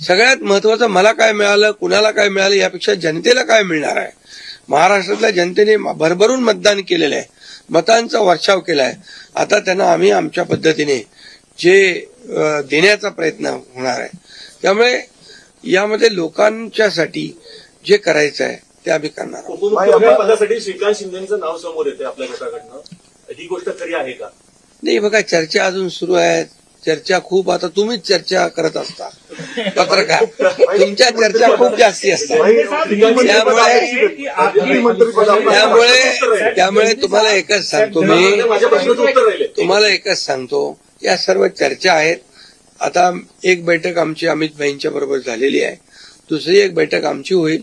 सगळ्यात महत्वाचं मला काय मिळालं, कुणाला काय मिळालं यापेक्षा जनतेला काय मिळणार आहे. महाराष्ट्रातल्या जनतेने भरभरून मतदान केलेलं आहे, मतांचा वर्षाव केला आहे. आता त्यांना आम्ही आमच्या पद्धतीने जे देण्याचा प्रयत्न होणार आहे. त्यामुळे यामध्ये लोकांच्यासाठी जे करायचं आहे ते आम्ही करणार आहोत. उपमुख्यमंत्रिपदासाठी श्रीकांत शिंदेचं नाव समोर येते आपल्या गटाकडनं, ही गोष्ट खरी आहे का? नाही बघा, चर्चा अजून सुरू आहे. चर्चा खूप, आता तुम्हीच चर्चा करत असता पत्रकार, तुमच्या चर्चा खूप जास्ती असतात. त्यामुळे तुम्हाला एकच सांगतो या सर्व चर्चा आहेत. आता एक बैठक आमची अमित भाईंच्या बरोबर झालेली आहे, दुसरी एक बैठक आमची होईल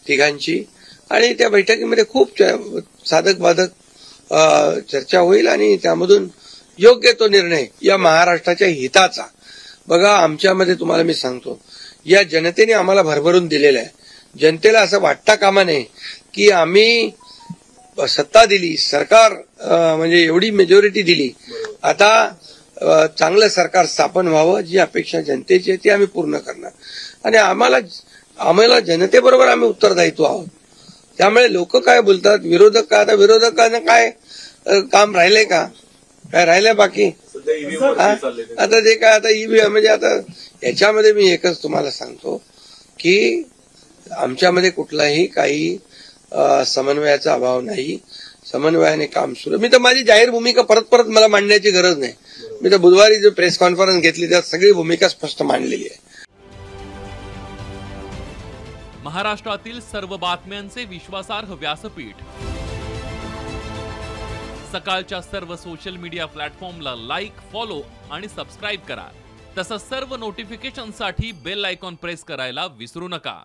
तिघांची, आणि त्या बैठकीमध्ये खूप साधक बाधक चर्चा होईल आणि त्यामधून योग्य तो निर्णय या महाराष्ट्राच्या हिताचा. बघा, आमच्यामध्ये तुम्हाला मी सांगतो, या जनतेने आम्हाला भरभरून दिलेलं आहे. जनतेला असं वाटता कामा नये की आम्ही सत्ता दिली, सरकार म्हणजे एवढी मेजॉरिटी दिली, आता चांगलं सरकार स्थापन व्हावं, जी अपेक्षा जनतेची आहे ती आम्ही पूर्ण करणार. आणि आम्हाला जनतेबरोबर आम्ही उत्तरदायित्व आहोत. त्यामुळे लोक काय बोलतात, विरोधक काय, आता विरोधकांना काय काम राहिलंय का? काय राहिलंय बाकी? आता जे काय आता ईव्हीएम म्हणजे आता याच्यामध्ये मी एकच तुम्हाला सांगतो की आमच्यामध्ये कुठलाही काही समन्वयाचा अभाव नाही. समन्वयाने काम सुरू. मी तर माझी जाहीर भूमिका परत मला मांडण्याची गरज नाही. मी तर बुधवारी जो प्रेस कॉन्फरन्स घेतली त्यात सगळी भूमिका स्पष्ट मांडलेली आहे. महाराष्ट्रातील सर्व बातम्यांचे विश्वासार्ह व्यासपीठ, सकाळच्या सर्व सोशल मीडिया प्लॅटफॉर्मला लाईक, फॉलो आणि सबस्क्राईब करा. तसंच सर्व नोटिफिकेशनसाठी बेल आयकॉन प्रेस करायला विसरू नका.